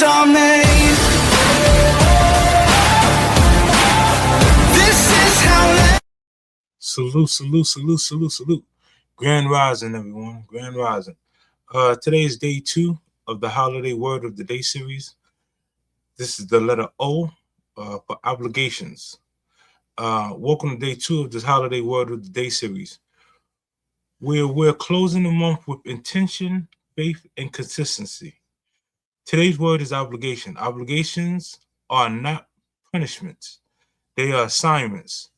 dreams are made. This is how. Salute. Grand Rising, everyone. Grand Rising. Today is day 2 of the Holiday Word of the Day series. This is the letter O for obligations. Welcome to day 2 of this Holiday Word of the Day series. We're closing the month with intention, faith, and consistency. Today's word is obligation. Obligations are not punishments. They are assignments.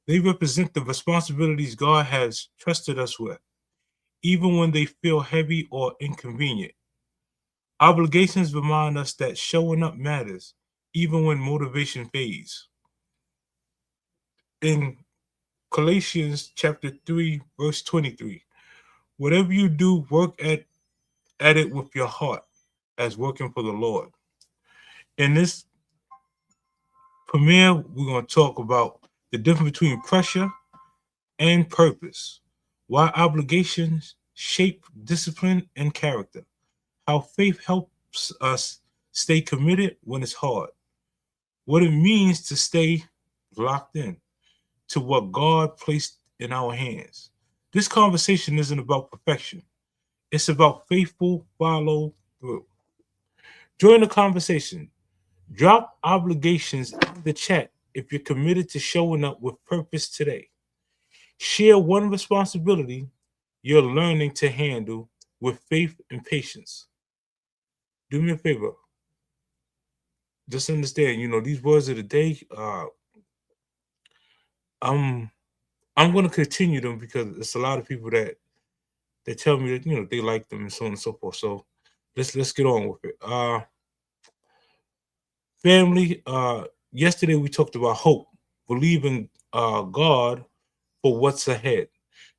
They represent the responsibilities God has trusted us with, even when they feel heavy or inconvenient. Obligations remind us that showing up matters, even when motivation fades. In Colossians chapter 3, verse 23, whatever you do, work at it with your heart as working for the Lord. In this premiere, we're going to talk about the difference between pressure and purpose, why obligations shape discipline and character, how faith helps us stay committed when it's hard, what it means to stay locked in to what God placed in our hands. This conversation isn't about perfection. It's about faithful follow through. Join the conversation. Drop obligations in the chat if you're committed to showing up with purpose today. Share one responsibility you're learning to handle with faith and patience. Do me a favor. Just understand, these words of the day, I'm going to continue them because it's a lot of people that they tell me that they like them and so on and so forth. So let's get on with it. Family, yesterday we talked about hope, believing God for what's ahead.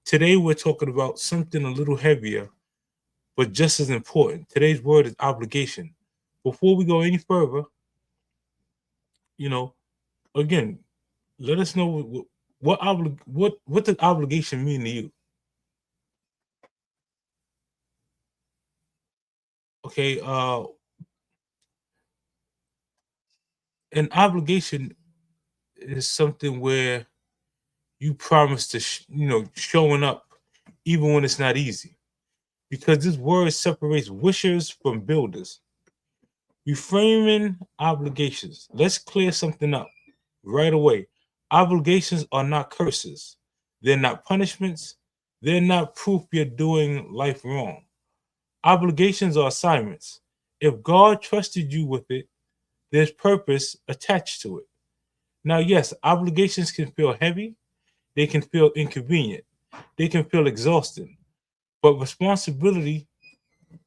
Today we're talking about something a little heavier, but just as important. Today's word is obligation. Before we go any further, again, let us know what does obligation mean to you? Okay, an obligation is something where you promise to, showing up even when it's not easy. Because this word separates wishers from builders. Reframing obligations. Let's clear something up right away. Obligations are not curses. They're not punishments. They're not proof you're doing life wrong. Obligations are assignments. If God trusted you with it, there's purpose attached to it. Now, yes, obligations can feel heavy. They can feel inconvenient. They can feel exhausting. But responsibility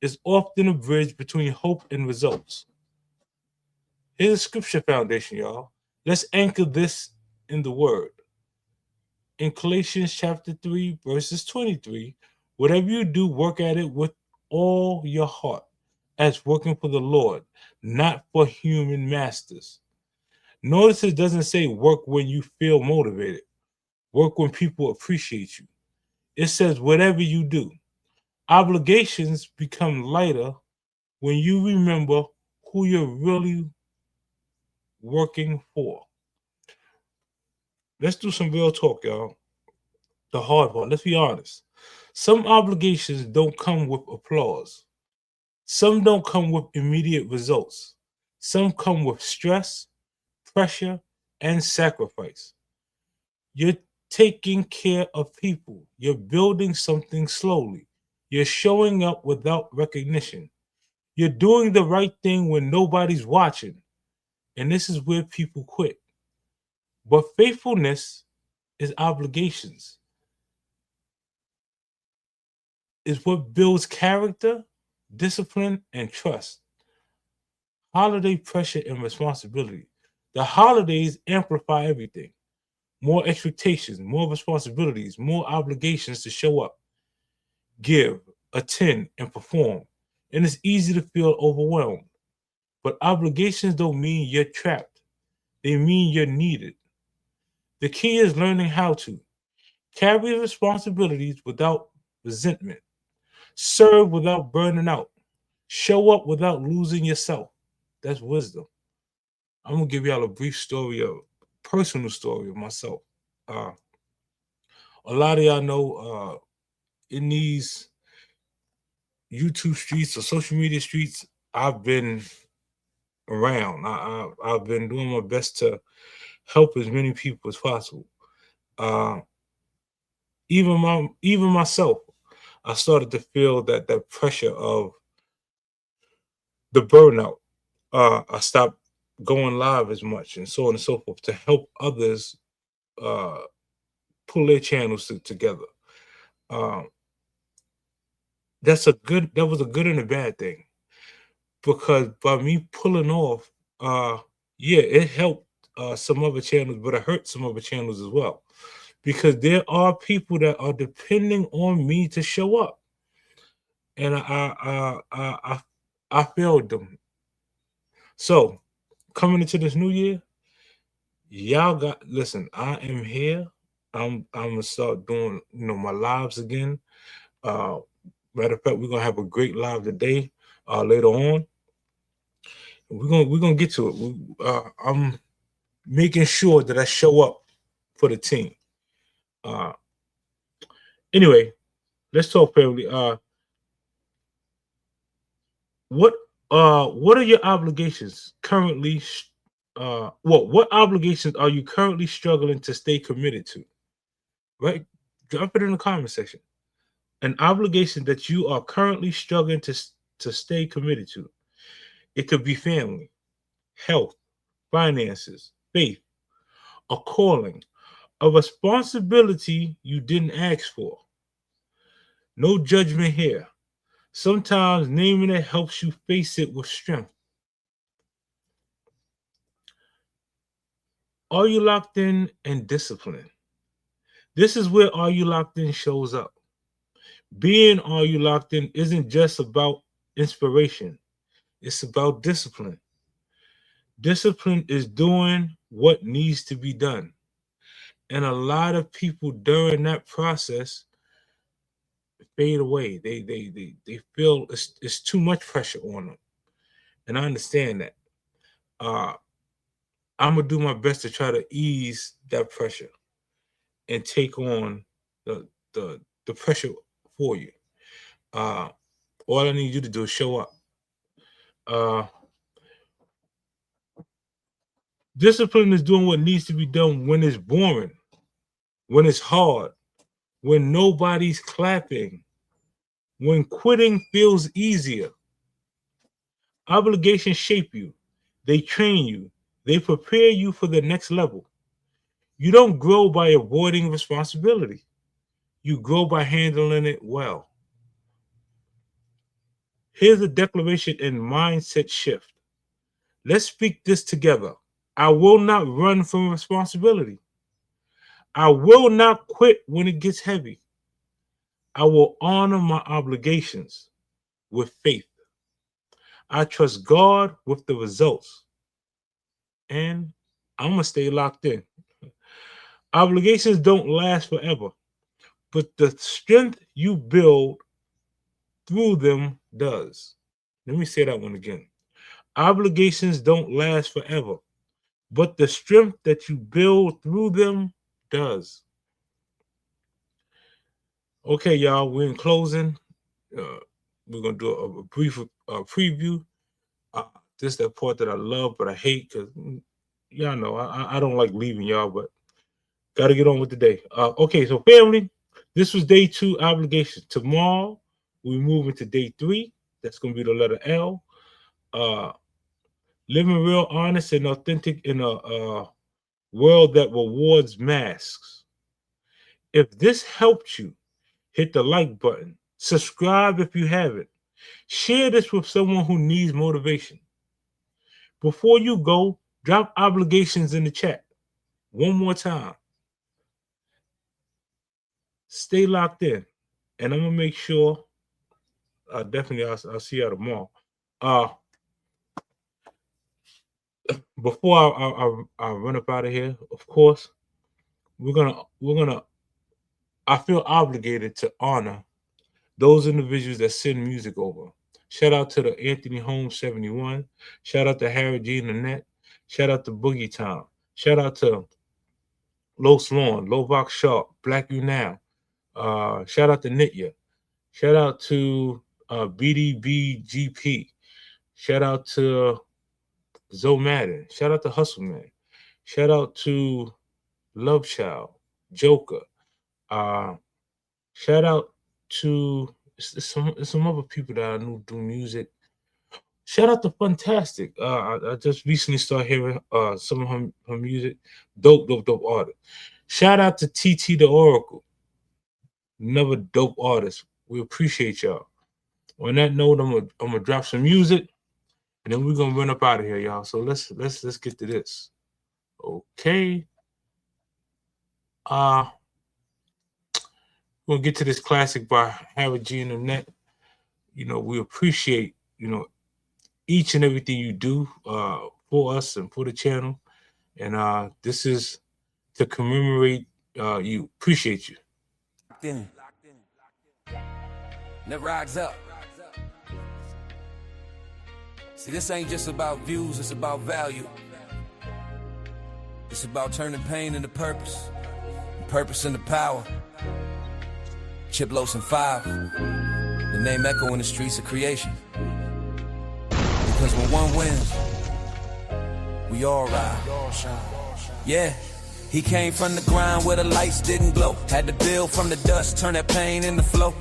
is often a bridge between hope and results. Here's a scripture foundation, y'all. Let's anchor this in the word. In Colossians chapter 3, verses 23, whatever you do, work at it with all your heart, as working for the Lord, not for human masters. Notice it doesn't say work when you feel motivated. Work when people appreciate you. It says whatever you do. Obligations become lighter when you remember who you're really working for. Let's do some real talk, y'all. The hard part. Let's be honest. Some obligations don't come with applause. Some don't come with immediate results. Some come with stress, pressure, and sacrifice. You're taking care of people. You're building something slowly. You're showing up without recognition. You're doing the right thing when nobody's watching. And this is where people quit. But faithfulness is obligations. Is what builds character, discipline, and trust. Holiday pressure and responsibility. The holidays amplify everything. More expectations, more responsibilities, more obligations to show up, give, attend, and perform. And it's easy to feel overwhelmed. But obligations don't mean you're trapped. They mean you're needed. The key is learning how to carry responsibilities without resentment, serve without burning out, Show up without losing yourself. That's wisdom. I'm gonna give y'all a brief story, a personal story of myself. Uh, a lot of y'all know in these YouTube streets or social media streets, I've been around. I've been doing my best to help as many people as possible. Uh, even myself, I started to feel that pressure of the burnout. I stopped going live as much and so on and so forth to help others uh, pull their channels together. Um, that was a good and a bad thing because by me pulling off, uh, yeah, it helped some other channels, but it hurt some other channels as well because there are people that are depending on me to show up, and I failed them. So coming into this new year, y'all got listen. I am here. I'm gonna start doing my lives again. Uh, Matter of fact, we're gonna have a great live today. Later on, we're gonna get to it. I'm making sure that I show up for the team. Uh, anyway, let's talk family. What what are your obligations currently? What obligations are you currently struggling to stay committed to? Right, drop it in the comment section. An obligation that you are currently struggling to stay committed to. It could be family, health, finances, faith, a calling, a responsibility you didn't ask for. No judgment here. Sometimes naming it helps you face it with strength. Are you locked in and disciplined? This is where Are You Locked In shows up. Being Are You Locked In isn't just about inspiration, it's about discipline. Discipline is doing what needs to be done. And a lot of people during that process fade away. They feel it's too much pressure on them. And I understand that. Uh, I'm gonna do my best to try to ease that pressure and take on the pressure for you. Uh, all I need you to do is show up. Uh, Discipline is doing what needs to be done when it's boring, when it's hard, when nobody's clapping, when quitting feels easier. Obligations shape you, they train you, they prepare you for the next level. You don't grow by avoiding responsibility, you grow by handling it well. Here's a declaration and mindset shift. Let's speak this together. I will not run from responsibility. I will not quit when it gets heavy. I will honor my obligations with faith. I trust God with the results. And I'm going to stay locked in. Obligations don't last forever, but the strength you build through them does. Let me say that one again. Obligations don't last forever, but the strength that you build through them does. Okay, y'all, we're in closing. Uh, we're going to do a brief preview. Uh, this is that part that I love, but I hate because y'all know I don't like leaving y'all, but got to get on with the day. Okay, so family, this was day 2 obligation. Tomorrow, we move into day 3. That's going to be the letter L. Uh, Living real honest and authentic in a world that rewards masks. If this helped you, hit the like button. Subscribe if you haven't. Share this with someone who needs motivation. Before you go, drop obligations in the chat. One more time. Stay locked in. And I'm going to make sure, definitely, I'll see you tomorrow. Before I run up out of here, of course, I feel obligated to honor those individuals that send music over. Shout out to the Anthony Holmes 71. Shout out to Harry G. Nanette. Shout out to Boogie Town. Shout out to Los Lawn, Lovok Sharp, Black You Now. Shout out to Nitya. Shout out to BDBGP. Shout out to Zoe Madden. Shout out to Hustle Man. Shout out to Love Child, Joker. Shout out to some other people that I knew do music. Shout out to Fantastic. I just recently started hearing some of her music. Dope artist. Shout out to TT the Oracle. Another dope artist. We appreciate y'all. On that note, I'm gonna drop some music, and then we're gonna run up out of here, y'all. So let's get to this. Okay. We'll get to this classic by Harry G and Annette. You know, we appreciate, each and everything you do for us and for the channel. And this is to commemorate you. Appreciate you. That rides up. See, this ain't just about views, it's about value. It's about turning pain into purpose, and purpose into power. Chip Los and 5, the name echo in the streets of creation. Because when one wins, we all ride. Yeah, he came from the grind where the lights didn't glow. Had to build from the dust, turn that pain into flow.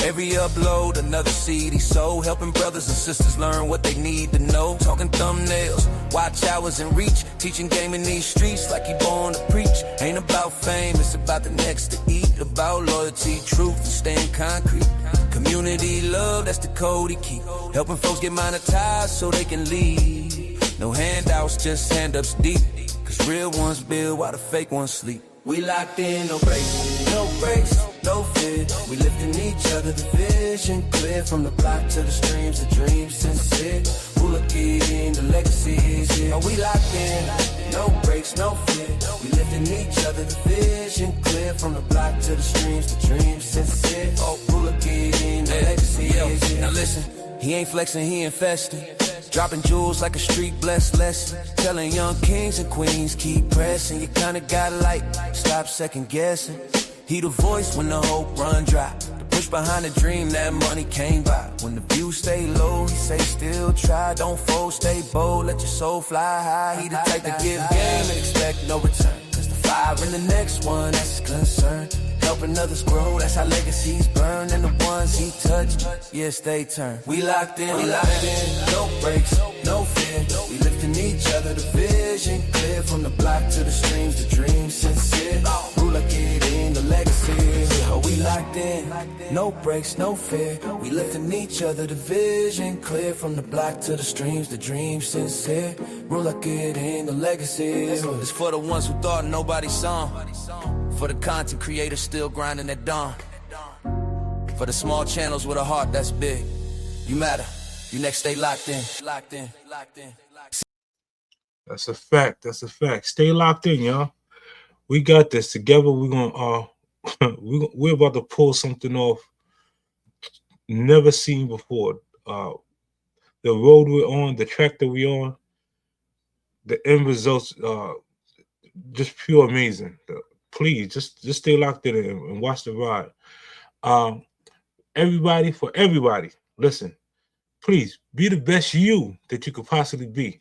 Every upload, another seed he sowed, helping brothers and sisters learn what they need to know. Talking thumbnails, watch hours in reach, teaching game in these streets like he born to preach. Ain't about fame, it's about the next to eat, about loyalty, truth, and staying concrete. Community love, that's the code he keep, helping folks get monetized so they can lead. No handouts, just hand-ups deep, cause real ones build while the fake ones sleep. We locked in, no breaks, no fear. We lifting each other, the vision clear. From the block to the streams, the dreams sincere. Who looking, the legacy is here. Oh, we locked in, no breaks, no fear. We lifting each other, the vision clear. From the block to the streams, the dreams sincere. Oh, who looking, the legacy is here. Now listen, he ain't flexing, he infesting. Dropping jewels like a street blessed lesson. Telling young kings and queens, keep pressing. You kinda gotta stop second guessing. He the voice when the hope run dry. The push behind the dream, that money came by. When the views stay low, he say still try. Don't fold, stay bold, let your soul fly high. He the type to give game and expect no return. Cause the fire in the next one, that's his concern. Helping others grow, that's how legacies burn. And the ones he touched, yes, they turn. We locked in, no breaks, no fear. We lifting each other, the vision clear. From the block to the streams, the dreams sincere. Rule like it in, the legacy. Oh, we locked in, no breaks, no fear. We lifting each other, the vision clear. From the block to the streams, the dreams sincere. Rule like it in, the legacy. It's for the ones who thought nobody saw 'em. For the content creators still grinding at dawn. For the small channels with a heart that's big. You matter. You next stay locked in. That's a fact. Stay locked in, y'all. We got this together. We're gonna we're about to pull something off never seen before. The road we're on, the track that we're on, the end results just pure amazing. Please just stay locked in and watch the ride. Everybody, listen, please be the best you that you could possibly be.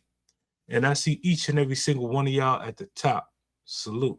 And I see each and every single one of y'all at the top. Salute.